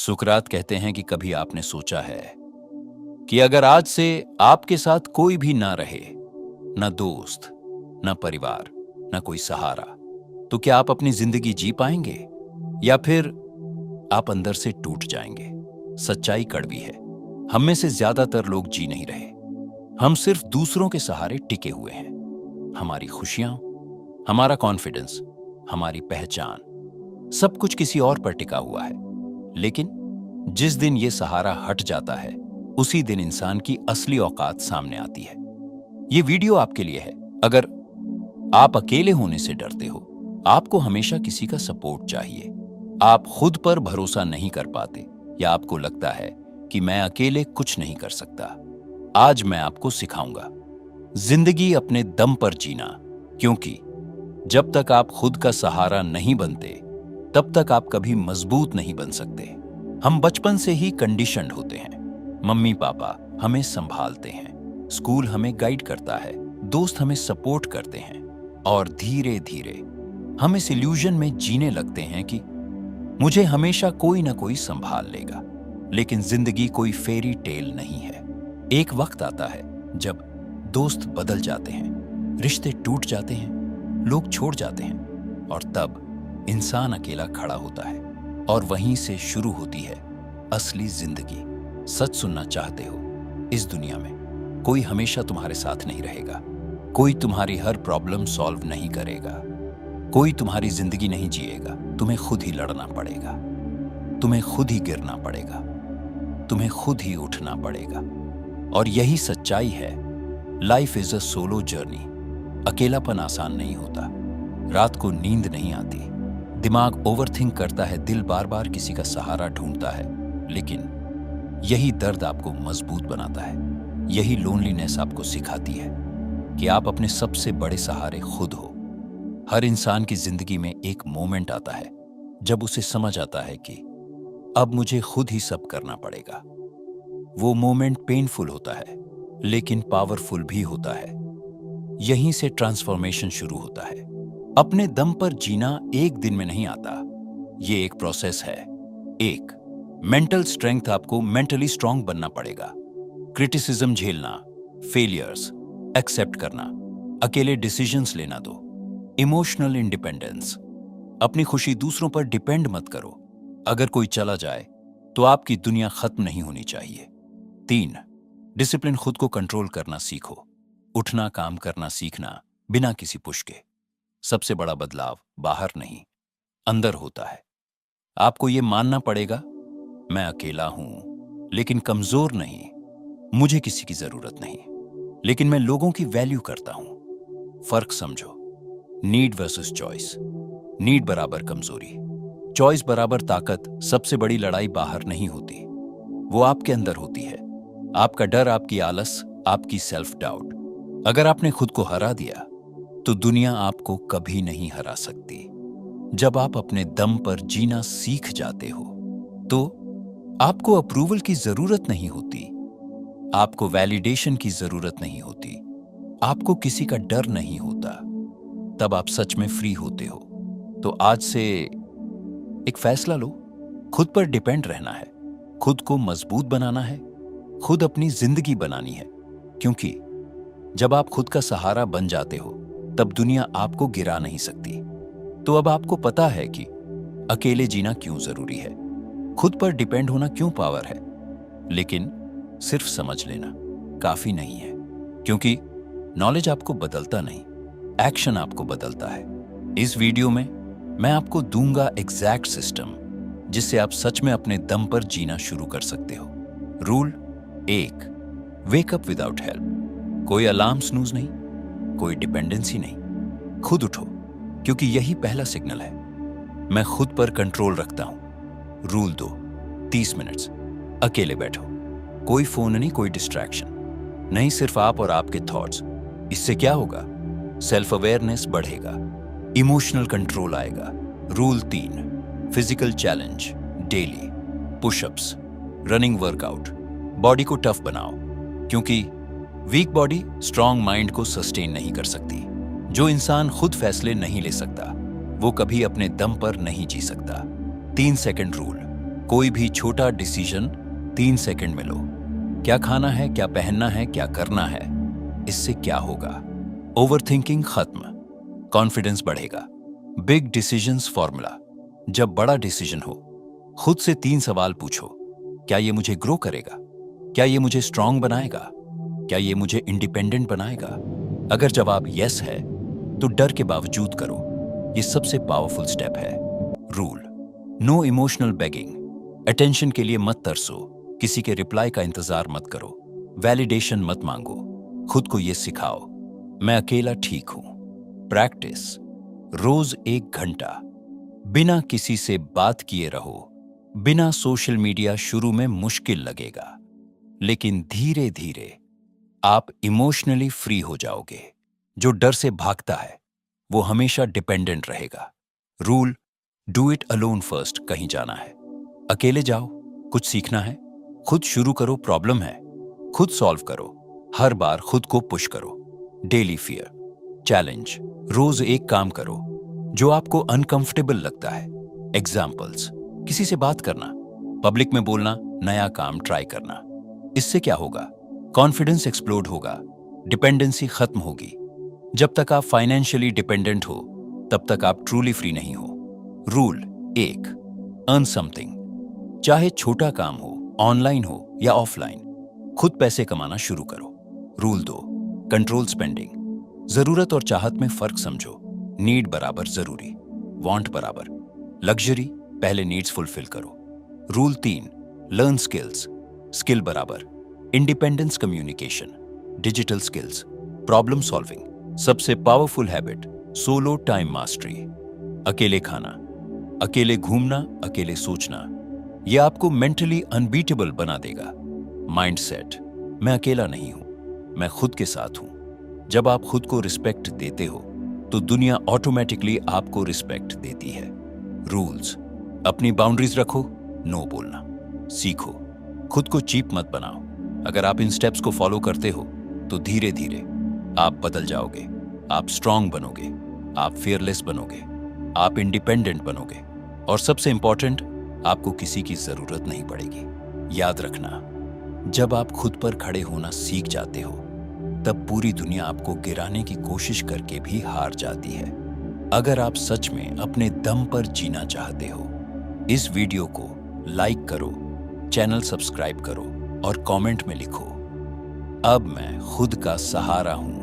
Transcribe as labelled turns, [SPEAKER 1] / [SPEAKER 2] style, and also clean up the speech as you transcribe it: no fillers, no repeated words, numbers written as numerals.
[SPEAKER 1] सुकरात कहते हैं कि कभी आपने सोचा है कि अगर आज से आपके साथ कोई भी ना रहे, ना दोस्त, ना परिवार, ना कोई सहारा, तो क्या आप अपनी जिंदगी जी पाएंगे या फिर आप अंदर से टूट जाएंगे? सच्चाई कड़वी है। हम में से ज्यादातर लोग जी नहीं रहे। हम सिर्फ दूसरों के सहारे टिके हुए हैं। हमारी खुशियां, हमारा कॉन्फिडेंस, हमारी पहचान, सब कुछ किसी और पर टिका हुआ है। लेकिन जिस दिन ये सहारा हट जाता है, उसी दिन इंसान की असली औकात सामने आती है। ये वीडियो आपके लिए है। अगर आप अकेले होने से डरते हो, आपको हमेशा किसी का सपोर्ट चाहिए, आप खुद पर भरोसा नहीं कर पाते, या आपको लगता है कि मैं अकेले कुछ नहीं कर सकता, आज मैं आपको सिखाऊंगा जिंदगी अपने दम पर जीना। क्योंकि जब तक आप खुद का सहारा नहीं बनते, तब तक आप कभी मजबूत नहीं बन सकते। हम बचपन से ही कंडीशन्ड होते हैं। मम्मी पापा हमें संभालते हैं, स्कूल हमें गाइड करता है, दोस्त हमें सपोर्ट करते हैं, और धीरे धीरे हम इस इल्यूजन में जीने लगते हैं कि मुझे हमेशा कोई ना कोई संभाल लेगा। लेकिन जिंदगी कोई फेरी टेल नहीं है। एक वक्त आता है जब दोस्त बदल जाते हैं, रिश्ते टूट जाते हैं, लोग छोड़ जाते हैं, और तब इंसान अकेला खड़ा होता है। और वहीं से शुरू होती है असली जिंदगी। सच सुनना चाहते हो? इस दुनिया में कोई हमेशा तुम्हारे साथ नहीं रहेगा। कोई तुम्हारी हर प्रॉब्लम सॉल्व नहीं करेगा। कोई तुम्हारी जिंदगी नहीं जिएगा। तुम्हें खुद ही लड़ना पड़ेगा, तुम्हें खुद ही गिरना पड़ेगा, तुम्हें खुद ही उठना पड़ेगा। और यही सच्चाई है। Life is a solo journey. अकेलापन आसान नहीं होता। रात को नींद नहीं आती, दिमाग ओवरथिंक करता है, दिल बार बार किसी का सहारा ढूंढता है। लेकिन यही दर्द आपको मजबूत बनाता है। यही लोनलीनेस आपको सिखाती है कि आप अपने सबसे बड़े सहारे खुद हो। हर इंसान की जिंदगी में एक मोमेंट आता है जब उसे समझ आता है कि अब मुझे खुद ही सब करना पड़ेगा। वो मोमेंट पेनफुल होता है, लेकिन पावरफुल भी होता है। यहीं से ट्रांसफॉर्मेशन शुरू होता है। अपने दम पर जीना एक दिन में नहीं आता। ये एक प्रोसेस है। एक, मेंटल स्ट्रेंथ। आपको मेंटली स्ट्रांग बनना पड़ेगा। क्रिटिसिज्म झेलना, फेलियर्स एक्सेप्ट करना, अकेले डिसीजंस लेना दो। Emotional independence. अपनी खुशी दूसरों पर डिपेंड मत करो। अगर कोई चला जाए तो आपकी दुनिया खत्म नहीं होनी चाहिए। 3, डिसिप्लिन। खुद को कंट्रोल करना सीखो। उठना, काम करना सीखना बिना किसी पुश के। सबसे बड़ा बदलाव बाहर नहीं, अंदर होता है। आपको यह मानना पड़ेगा, मैं अकेला हूं लेकिन कमजोर नहीं। मुझे किसी की जरूरत नहीं, लेकिन मैं लोगों की वैल्यू करता हूं। फर्क समझो। Need versus choice. नीड बराबर कमजोरी, चॉइस बराबर ताकत। सबसे बड़ी लड़ाई बाहर नहीं होती, वो आपके अंदर होती है। आपका डर, आपकी आलस, आपकी सेल्फ डाउट। अगर आपने खुद को हरा दिया तो दुनिया आपको कभी नहीं हरा सकती। जब आप अपने दम पर जीना सीख जाते हो तो आपको अप्रूवल की जरूरत नहीं होती, आपको वैलिडेशन की जरूरत नहीं होती, आपको किसी का डर नहीं होता। तब आप सच में फ्री होते हो। तो आज से एक फैसला लो। खुद पर डिपेंड रहना है, खुद को मजबूत बनाना है, खुद अपनी जिंदगी बनानी है। क्योंकि जब आप खुद का सहारा बन जाते हो, तब दुनिया आपको गिरा नहीं सकती। तो अब आपको पता है कि अकेले जीना क्यों जरूरी है, खुद पर डिपेंड होना क्यों पावर है। लेकिन सिर्फ समझ लेना काफी नहीं है, क्योंकि नॉलेज आपको बदलता नहीं, एक्शन आपको बदलता है। इस वीडियो में मैं आपको दूंगा एग्जैक्ट सिस्टम, जिससे आप सच में अपने दम पर जीना शुरू कर सकते हो। Rule 1, wake up without help. कोई अलार्म स्नूज नहीं, कोई डिपेंडेंसी नहीं। खुद उठो, क्योंकि यही पहला सिग्नल है मैं खुद पर कंट्रोल रखता हूं। रूल 2, 30 मिनट्स अकेले बैठो। कोई फोन नहीं, कोई डिस्ट्रैक्शन नहीं, सिर्फ आप और आपके थॉट्स। इससे क्या होगा? सेल्फ अवेयरनेस बढ़ेगा, इमोशनल कंट्रोल आएगा। Rule 3, physical challenge daily. Pushups, running workout. Body को टफ बनाओ, क्योंकि वीक बॉडी स्ट्रांग माइंड को सस्टेन नहीं कर सकती। जो इंसान खुद फैसले नहीं ले सकता, वो कभी अपने दम पर नहीं जी सकता। 3 सेकंड रूल। कोई भी छोटा डिसीजन 3 सेकंड में लो। क्या खाना है, क्या पहनना है, क्या करना है, इससे क्या होगा? ओवरथिंकिंग खत्म, कॉन्फिडेंस बढ़ेगा। Big decisions formula. जब बड़ा डिसीजन हो, खुद से 3 सवाल पूछो। क्या ये मुझे ग्रो करेगा? क्या ये मुझे स्ट्रांग बनाएगा? क्या ये मुझे इंडिपेंडेंट बनाएगा? अगर जवाब यस है तो डर के बावजूद करो। ये सबसे पावरफुल स्टेप है। Rule, no emotional begging. Attention के लिए मत तरसो, किसी के रिप्लाई का इंतजार मत करो, वैलिडेशन मत मांगो। खुद को ये सिखाओ, मैं अकेला ठीक हूं। प्रैक्टिस, रोज 1 घंटा बिना किसी से बात किए रहो। बिना सोशल मीडिया शुरू में मुश्किल लगेगा, लेकिन धीरे धीरे आप इमोशनली फ्री हो जाओगे। जो डर से भागता है वो हमेशा डिपेंडेंट रहेगा। Rule, do it alone first. कहीं जाना है, अकेले जाओ। कुछ सीखना है, खुद शुरू करो। प्रॉब्लम है, खुद सॉल्व करो। हर बार खुद को पुश करो। डेली फियर चैलेंज, रोज 1 काम करो जो आपको अनकंफर्टेबल लगता है। एग्जाम्पल्स, किसी से बात करना, पब्लिक में बोलना, नया काम ट्राई करना। इससे क्या होगा? कॉन्फिडेंस एक्सप्लोड होगा, डिपेंडेंसी खत्म होगी। जब तक आप फाइनेंशियली डिपेंडेंट हो तब तक आप ट्रूली फ्री नहीं हो। Rule 1, earn something. चाहे छोटा काम हो, ऑनलाइन हो या ऑफलाइन, खुद पैसे कमाना शुरू करो। Rule 2, control spending. जरूरत और चाहत में फर्क समझो। नीड बराबर जरूरी, वांट बराबर लग्जरी। पहले नीड्स फुलफिल करो। Rule 3, learn skills. स्किल बराबर independence, communication, digital skills, problem solving. सबसे powerful habit, solo time mastery. अकेले खाना, अकेले घूमना, अकेले सोचना, यह आपको मेंटली अनबीटेबल बना देगा। माइंडसेट, मैं अकेला नहीं हूं, मैं खुद के साथ हूं। जब आप खुद को रिस्पेक्ट देते हो तो दुनिया ऑटोमेटिकली आपको रिस्पेक्ट देती है। रूल्स, अपनी बाउंड्रीज रखो, नो बोलना सीखो। खुद को चीप मत बनाओ। अगर आप इन स्टेप्स को फॉलो करते हो तो धीरे धीरे आप बदल जाओगे। आप स्ट्रांग बनोगे, आप फियरलेस बनोगे, आप इंडिपेंडेंट बनोगे, और सबसे इंपॉर्टेंट, आपको किसी की जरूरत नहीं पड़ेगी। याद रखना, जब आप खुद पर खड़े होना सीख जाते हो तब पूरी दुनिया आपको गिराने की कोशिश करके भी हार जाती है। अगर आप सच में अपने दम पर जीना चाहते हो, इस वीडियो को लाइक करो, चैनल सब्सक्राइब करो और कमेंट में लिखो, अब मैं खुद का सहारा हूं।